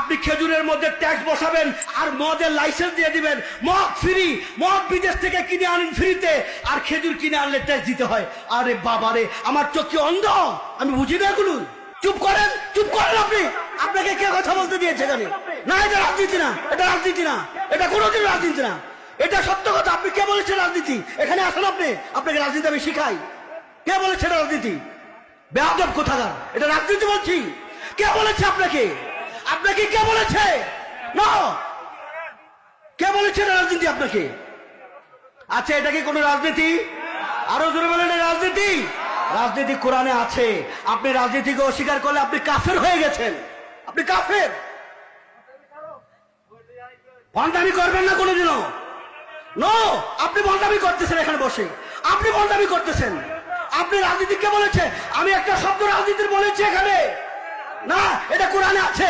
আপনি খেজুরের মধ্যে ট্যাক্স বসাবেন আর মদের লাইসেন্স দিয়ে দিবেন, মদ ফ্রি, মদ বিদেশ থেকে কিনে আনেন ফ্রিতে, আর খেজুর কিনে আনলে ট্যাক্স দিতে হয়। আরে বাবারে, আমার চোখ কি অন্ধ? আমি বুঝি না এগুলো। চুপ করেন, চুপ করেন আপনি। আপনাকে কে কথা বলতে দিয়েছে এখানে? না, এটা রাজনীতি না, এটা রাজনীতি না, এটা কোনোদিন রাজনীতি না, এটা সত্য কথা। আপনি কে বলেছেন রাজনীতি? এখানে আসেন আপনি, আপনাকে রাজনীতি আমি শিখাই। কে বলেছে এটা রাজনীতি? বেয়াদব কোথাকার, এটা রাজনীতি বলছি। কে বলেছে আপনাকে? আপনাকে কে বলেছে? না, কে বলেছে এটা রাজনীতি আপনাকে? আচ্ছা, এটা কি কোনো রাজনীতি? আরো জোরে বলেন, এটা রাজনীতি? রাজনীতি কোরআনে আছে। আপনি রাজনীতিকে অস্বীকার করলে আপনি কাফের হয়ে গেছেন, আপনি কাফের। ভণ্ডামি করবেন না কোনোদিনও। নো, আপনি ভণ্ডামি করতেছেন এখানে বসে, আপনি ভণ্ডামি করতেছেন। আপনি রাজনীতি কে বলেছে? আমি একটা শব্দ রাজনীতির বলেছি এখানে? না, এটা কোরআনে আছে।